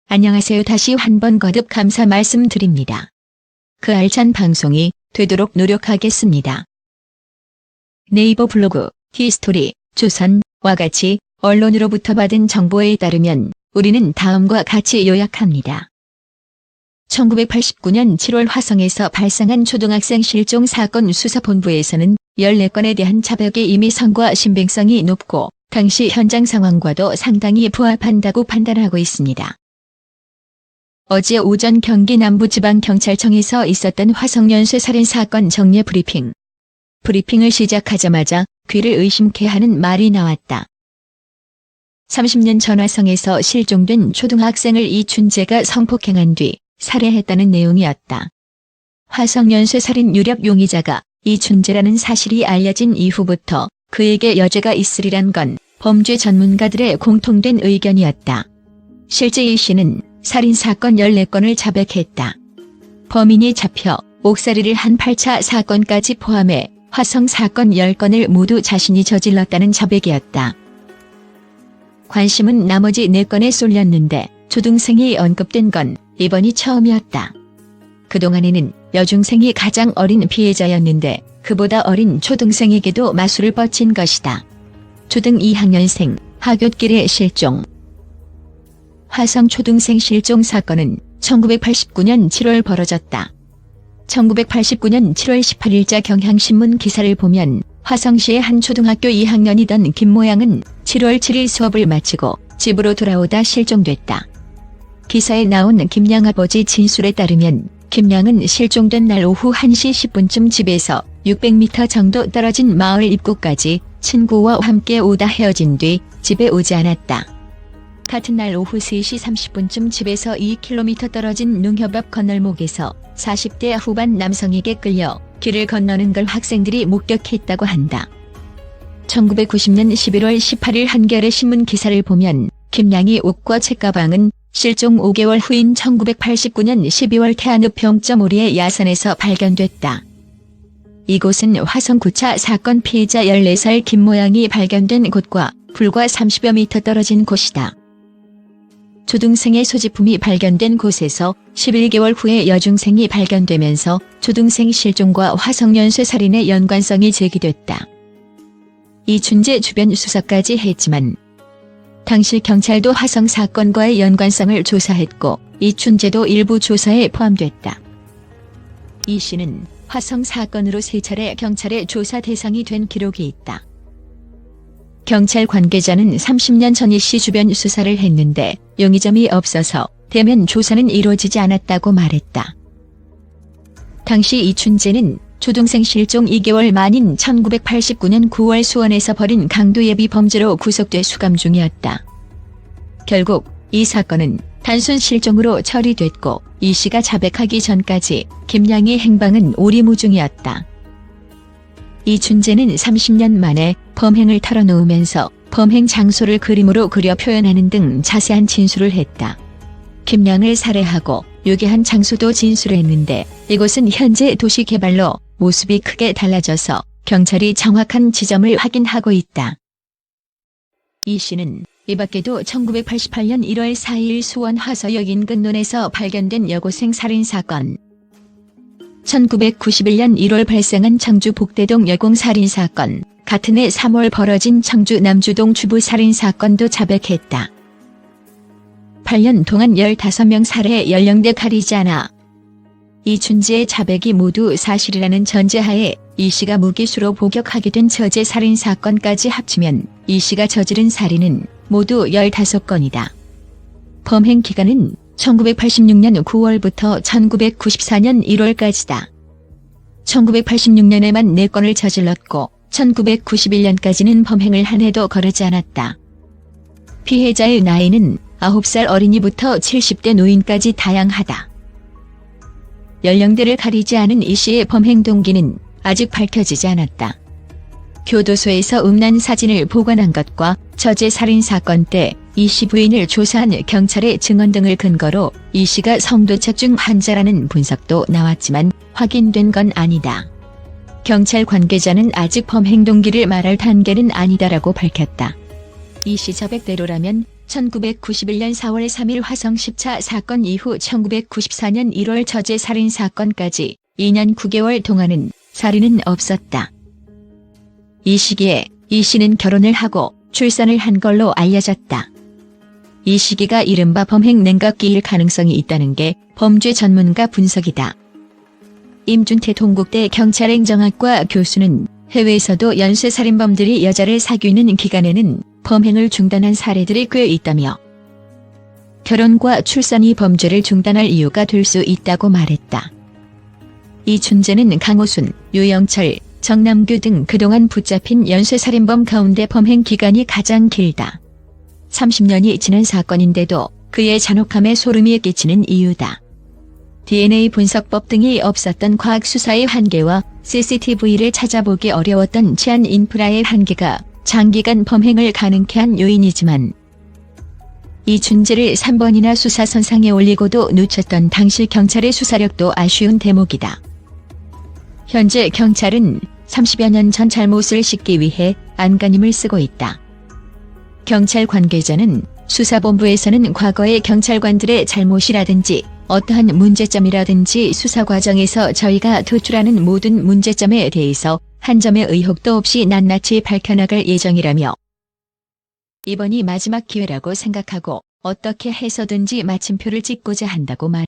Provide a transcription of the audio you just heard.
안녕하세요. 다시 한번 거듭 감사 말씀드립니다. 그 알찬 방송이 되도록 노력하겠습니다. 네이버 블로그, 히스토리, 조선과 같이 언론으로부터 받은 정보에 따르면 우리는 다음과 같이 요약합니다. 1989년 7월 화성에서 발생한 초등학생 실종 사건 수사본부에서는 14건에 대한 자백이 이미 성과 신빙성이 높고 당시 현장 상황과도 상당히 부합한다고 판단하고 있습니다. 어제 오전 경기 남부지방경찰청에서 있었던 화성연쇄 살인사건 정례 브리핑. 브리핑을 시작하자마자 귀를 의심케 하는 말이 나왔다. 30년 전 화성에서 실종된 초등학생을 이춘재가 성폭행한 뒤 살해했다는 내용이었다. 화성연쇄 살인 유력 용의자가 이춘재라는 사실이 알려진 이후부터 그에게 여죄가 있으리란 건 범죄 전문가들의 공통된 의견이었다. 실제 이 씨는 살인사건 14건을 자백했다. 범인이 잡혀 옥살이를 한 8차 사건까지 포함해 화성 사건 10건을 모두 자신이 저질렀다는 자백이었다. 관심은 나머지 4건에 쏠렸는데 초등생이 언급된 건 이번이 처음이었다. 그동안에는 여중생이 가장 어린 피해자였는데 그보다 어린 초등생에게도 마술을 뻗친 것이다. 초등 2학년생 하굣길의 실종. 화성 초등생 실종 사건은 1989년 7월 벌어졌다. 1989년 7월 18일자 경향신문 기사를 보면 화성시의 한 초등학교 2학년이던 김모양은 7월 7일 수업을 마치고 집으로 돌아오다 실종됐다. 기사에 나온 김양 아버지 진술에 따르면 김양은 실종된 날 오후 1시 10분쯤 집에서 600m 정도 떨어진 마을 입구까지 친구와 함께 오다 헤어진 뒤 집에 오지 않았다. 같은 날 오후 3시 30분쯤 집에서 2km 떨어진 농협 앞 건널목에서 40대 후반 남성에게 끌려 길을 건너는 걸 학생들이 목격했다고 한다. 1990년 11월 18일 한겨레 신문 기사를 보면 김양의 옷과 책가방은 실종 5개월 후인 1989년 12월 태안읍 병점오리의 야산에서 발견됐다. 이곳은 화성 9차 사건 피해자 14살 김모양이 발견된 곳과 불과 30여 미터 떨어진 곳이다. 초등생의 소지품이 발견된 곳에서 11개월 후에 여중생이 발견되면서 초등생 실종과 화성연쇄 살인의 연관성이 제기됐다. 이춘재 주변 수사까지 했지만 당시 경찰도 화성 사건과의 연관성을 조사했고 이춘재도 일부 조사에 포함됐다. 이 씨는 화성 사건으로 3차례 경찰의 조사 대상이 된 기록이 있다. 경찰 관계자는 30년 전 이 씨 주변 수사를 했는데 용의점이 없어서 대면 조사는 이루어지지 않았다고 말했다. 당시 이춘재는 초등생 실종 2개월 만인 1989년 9월 수원에서 벌인 강도예비 범죄로 구속돼 수감 중이었다. 결국 이 사건은 단순 실종으로 처리됐고 이 씨가 자백하기 전까지 김양의 행방은 오리무중이었다. 이춘재는 30년 만에 범행을 털어놓으면서 범행 장소를 그림으로 그려 표현하는 등 자세한 진술을 했다. 김양을 살해하고 유기한 장소도 진술했는데 이곳은 현재 도시개발로 모습이 크게 달라져서 경찰이 정확한 지점을 확인하고 있다. 이 씨는 이 밖에도 1988년 1월 4일 수원 화서역 인근 논에서 발견된 여고생 살인사건, 1991년 1월 발생한 청주 복대동 여공 살인사건, 같은 해 3월 벌어진 청주 남주동 주부 살인사건도 자백했다. 8년 동안 15명 살해 연령대 가리지 않아 이춘재의 자백이 모두 사실이라는 전제하에 이 씨가 무기수로 복역하게 된 저제 살인사건까지 합치면 이 씨가 저지른 살인은 모두 15건이다. 범행 기간은 1986년 9월부터 1994년 1월까지다. 1986년에만 4건을 저질렀고 1991년까지는 범행을 한 해도 거르지 않았다. 피해자의 나이는 9살 어린이부터 70대 노인까지 다양하다. 연령대를 가리지 않은 이 씨의 범행 동기는 아직 밝혀지지 않았다. 교도소에서 음란 사진을 보관한 것과 저제 살인사건 때 이 씨 부인을 조사한 경찰의 증언 등을 근거로 이 씨가 성도착증 환자라는 분석도 나왔지만 확인된 건 아니다. 경찰 관계자는 아직 범행 동기를 말할 단계는 아니다라고 밝혔다. 이 씨 자백대로라면 1991년 4월 3일 화성 10차 사건 이후 1994년 1월 저재 살인 사건까지 2년 9개월 동안은 살인은 없었다. 이 시기에 이 씨는 결혼을 하고 출산을 한 걸로 알려졌다. 이 시기가 이른바 범행 냉각기일 가능성이 있다는 게 범죄 전문가 분석이다. 임준태 동국대 경찰행정학과 교수는 해외에서도 연쇄살인범들이 여자를 사귀는 기간에는 범행을 중단한 사례들이 꽤 있다며 결혼과 출산이 범죄를 중단할 이유가 될 수 있다고 말했다. 이 존재는 강호순, 유영철, 정남규 등 그동안 붙잡힌 연쇄살인범 가운데 범행 기간이 가장 길다. 30년이 지난 사건인데도 그의 잔혹함에 소름이 끼치는 이유다. DNA 분석법 등이 없었던 과학 수사의 한계와 CCTV를 찾아보기 어려웠던 치안 인프라의 한계가 장기간 범행을 가능케 한 요인이지만 이 존재를 3번이나 수사선상에 올리고도 놓쳤던 당시 경찰의 수사력도 아쉬운 대목이다. 현재 경찰은 30여 년 전 잘못을 씻기 위해 안간힘을 쓰고 있다. 경찰 관계자는 수사본부에서는 과거의 경찰관들의 잘못이라든지 어떠한 문제점이라든지 수사 과정에서 저희가 도출하는 모든 문제점에 대해서 한 점의 의혹도 없이 낱낱이 밝혀나갈 예정이라며 이번이 마지막 기회라고 생각하고 어떻게 해서든지 마침표를 찍고자 한다고 말했다.